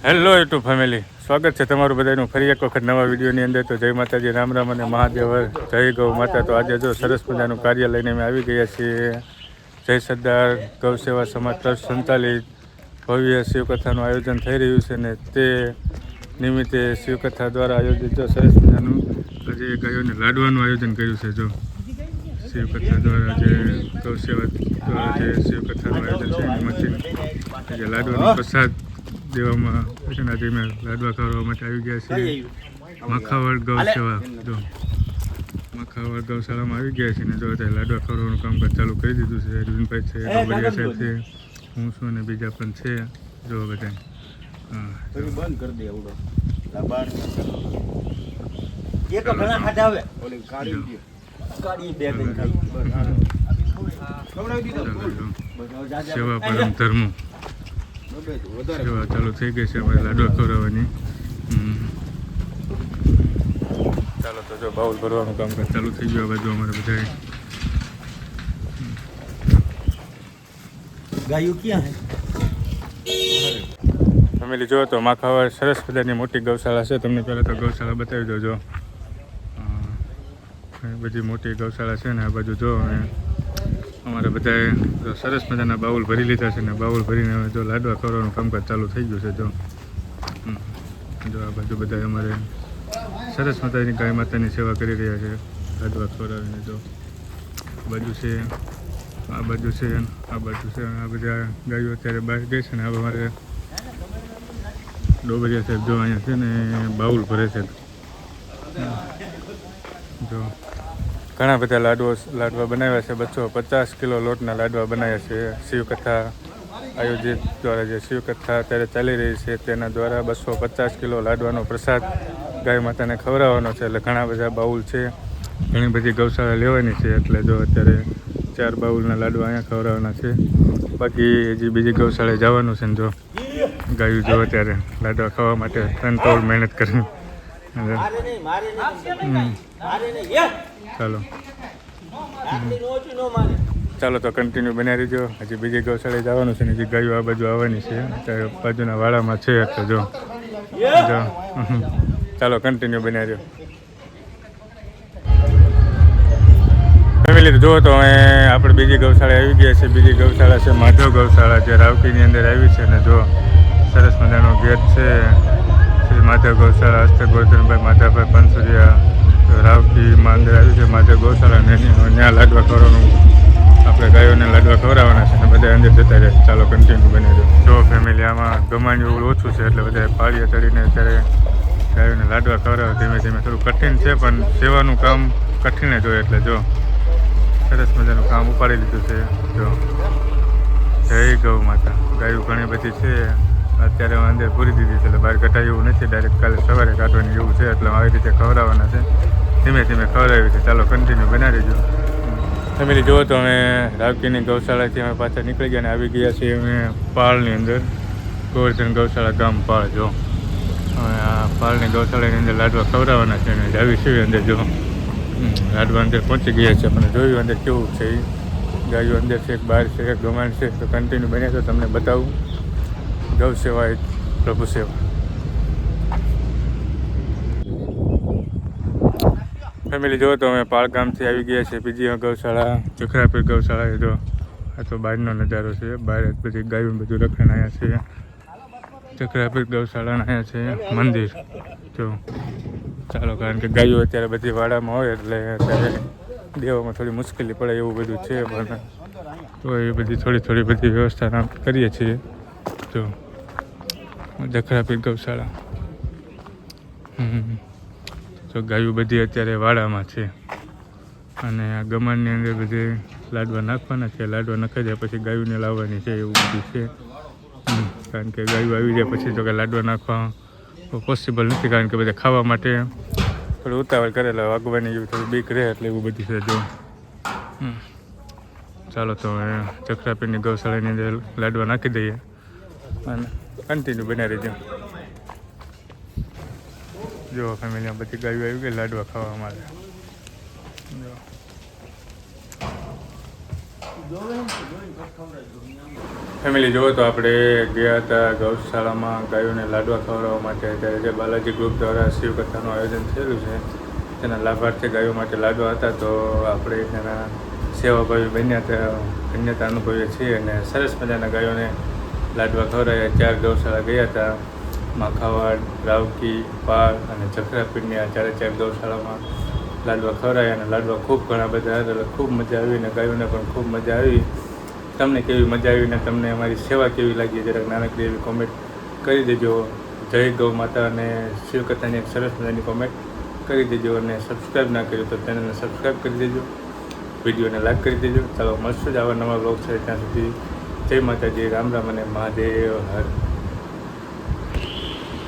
Hello YouTube family, સ્વાગત છે તમારું બધાનું ફરી એક વખત નવા વિડીયોની અંદર. તો જય માતાજી, રામ રામ અને મહાદેવ, જય ગૌ માતા. તો આજે જો સરસ મજાનું કાર્ય લઈને અમે આવી ગયા છીએ. જય સરદાર ગૌ સેવા સમાજ ટ્રસ્ટ સંચાલિત ભવ્ય શિવકથાનું આયોજન થઈ રહ્યું છે ને તે નિમિત્તે શિવકથા દ્વારા આયોજિત જો સરસ મજાનું આજે ગાયોને લાડવાનું આયોજન કર્યું છે. જો શિવકથા દ્વારા જે ગૌ સેવા દ્વારા જે શિવકથાનું આયોજન છે એમાંથી જે લાડવાનો પ્રસાદ દેવામાં આજે મેં લાડવા કરવા માટે આવી ગયા છીએ. મખાવડ ગૌ સેવા જો મખાવડ ગૌશાળામાં આવી ગયા છીએ ને જો અત્યારે લાડવા ખવડાવવાનું કામકાજ ચાલુ કરી દીધું છે. અરવિંદભાઈ છે, ડોબરિયા સાહેબ છે, હું છું અને બીજા પણ છે. જો બધા બંધ કરી દે એવડો લાબાર એક ઘણા ખાધા આવે ઓલી કાળી બે બે ખાઈ ખવડાવી દીધો. સેવા પરમ ધર્મ સેવા ચાલુ થઈ ગઈ છે અમારે લાડવા ખવડાવવાની. ચાલો તો જો બાઉલ ભરવાનું કામકાજ ચાલુ થઈ ગયું. આ બાજુ અમારે બધા ગાયું ક્યાં ફેમિલી જો તો માખાવડ સરસ મજાની મોટી ગૌશાળા છે. તમને પહેલાં તો ગૌશાળા બતાવી દો. જો બધી મોટી ગૌશાળા છે ને આ બાજુ જો અમારે બધાએ સરસ મજાના બાઉલ ભરી લીધા છે ને બાઉલ ભરીને હવે જો લાડવા ખવડાવવાનું કામકાજ ચાલુ થઈ ગયું છે. જો આ બાજુ બધા અમારે સરસ મજાની ગાય માતાની સેવા કરી રહ્યા છે લાડવા ખવડાવીને. જો બાજુ છે, આ બાજુ છે, આ બાજુ છે. આ બધા ગાયો અત્યારે બહાર ગઈ છે ને હવે અમારે ડોબરિયા સાહેબ જો અહીંયા છે ને બાઉલ ભરે છે. જો ઘણા બધા લાડવા બનાવ્યા છે. 250 કિલો લોટના લાડવા બનાવ્યા છે. શિવકથા આયોજિત દ્વારા જે શિવકથા અત્યારે ચાલી રહી છે તેના દ્વારા 250 કિલો લાડવાનો પ્રસાદ ગાય માતાને ખવડાવવાનો છે. એટલે ઘણા બધા બાઉલ છે. ઘણી બધી ગૌશાળા લેવાની છે એટલે જો અત્યારે 4 બાઉલના લાડવા અહીંયા ખવડાવવાના છે. બાકી હજી બીજી ગૌશાળાએ જવાનું છે ને જો ગાયું જો અત્યારે લાડવા ખાવા માટે 3 કરોડ મહેનત કરી. ચાલો તો કન્ટિન્યુ બનાવી રહીજો. હજી બીજી ગૌશાળાએ જવાનું છે ને હજી ગાયો આ બાજુ આવવાની છે. અત્યારે બાજુના વાડામાં છે એટલે જો ચાલો કન્ટિન્યુ બનાવી રહ્યો ફેમિલી. જુઓ તો આપણે બીજી ગૌશાળા આવી ગયા છે. બીજી ગૌશાળા છે માધવ ગૌશાળા જે રાવકીની અંદર આવી છે ને જો સરસ મજાનો ગેટ છે. શ્રી માધવ ગૌશાળા હસ્તે ગોરધનભાઈ માધાભાઈ પંસુરિયા રાવકીમાં અંદર આવી છે માધવ ગૌશાળા ને ત્યાં લાડવા ખવડાવવાનું આપણે ગાયોને લાડવા ખવડાવવાના છે ને બધા અંદર જતા રહે. ચાલો કન્ટિન્યુ બની દો. જો ફેમિલી આમાં ગમાણ્યું ઓછું છે એટલે બધા પાળીએ ચડીને અત્યારે ગાયોને લાડવા ખવડાવે. ધીમે ધીમે થોડું કઠિન છે પણ સેવાનું કામ કઠિન જ હોય એટલે જો સરસ મજાનું કામ ઉપાડી લીધું છે. જો જય ગૌ માતા. ગાયું ઘણી બધી છે અત્યારે અંદર પૂરી દીધી છે એટલે બહાર કઢાય એવું નથી. ડાયરેક્ટ કાલે સવારે કાઢવાની એવું છે એટલે આવી રીતે ખવડાવવાના છે. ધીમે ધીમે ખવડાવી છે. ચાલો કન્ટિન્યુ બનાવી દેજો ફેમિલી. જુઓ તો અમે રાવકીની ગૌશાળાથી અમે પાછા નીકળી ગયા અને આવી ગયા છીએ અમે પાળની અંદર. ગોવર્ધન ગૌશાળા ગામ પાળ. જો હવે આ પાળની ગૌશાળાની અંદર લાડવા ખવડાવવાના છે અને આવી છીએ અંદર. જો લાડવા અંદર પહોંચી ગયા છે. આપણે જોયું અંદર કેવું છે. ગાયો અંદર છે, બહાર છે, ગમાણ છે. તો કન્ટિન્યુ બને તો તમને બતાવું. ગૌ સેવા એ પ્રભુ સેવા ફેમિલી. જો તો અમે પાળ ગામથી આવી ગયા છીએ બીજી ગૌશાળા ચખરાપીર ગૌશાળા. જો આ તો બહારનો નજારો છે. બહાર બધી ગાયો બધું રખાણ આવ્યા છે. ચખરાપીર ગૌશાળાના અહીંયા છે મંદિર. જો ચાલો કારણ કે ગાયો અત્યારે બધી વાડામાં હોય એટલે અત્યારે દેવામાં થોડી મુશ્કેલી પડે એવું બધું છે પણ તો એ બધી થોડી બધી વ્યવસ્થા કરીએ છીએ. જો ચખરાપીર ગૌશાળા તો ગાયો બધી અત્યારે વાડામાં છે અને આ ગમાણની અંદર બધી લાડવા નાખવાના છે. લાડવા નખાઈ જાય પછી ગાયોને લાવવાની છે એવું બધું છે. કારણ કે ગાયો આવી જાય પછી તો કે લાડવા નાખવા પોસિબલ નથી કારણ કે બધા ખાવા માટે થોડું ઉતાવળ કરેલા વાગવાની એવી થોડી બીક રહે એટલે એવું બધું છે. જો ચાલો તો ચખરાપીરની ગૌશાળાની અંદર લાડવા નાખી દઈએ અને કન્ટિન્યુ બનાવી દઈએ. જો ફેમિલીમાં બધી ગાયો આવી ગઈ લાડવા ખાવા માટે. જો ફેમિલી જુઓ તો આપણે ગયા હતા ગૌશાળામાં ગાયોને લાડવા ખવડાવવા માટે. ત્યારે જે બાલાજી ગ્રુપ દ્વારા શિવકથાનું આયોજન થયેલું છે તેના લાભાર્થી ગાયો માટે લાડવા હતા. તો આપણે તેના સેવાભાવી બન્યા ધન્યતા અનુભવીએ છીએ અને સરસ મજાના ગાયોને લાડવા ખવડાવ્યા. 4 ગૌશાળા ગયા હતા, માખાવાડ, રાવકી, પાળ અને જખરાપીરની આ 4 ગૌશાળામાં લાડવા ખવડાવ્યા અને લાડવા ખૂબ ઘણા બધા હતા. એટલે ખૂબ મજા આવી અને ગાયોને પણ ખૂબ મજા આવી. તમને કેવી મજા આવી ને તમને અમારી સેવા કેવી લાગી જરાક નાનકડી એવી કોમેન્ટ કરી દેજો. જય ગૌ માતા અને શિવકથાની એક સરસ મજાની કોમેન્ટ કરી દેજો અને સબસ્ક્રાઈબ ના કર્યું તો ચેનલને સબસ્ક્રાઈબ કરી દેજો, વિડીયોને લાઈક કરી દેજો. ચાલો મળશું જ આવા નવા બ્લોગ છે. ત્યાં સુધી જય માતાજી, રામ રામ અને મહાદેવ હર.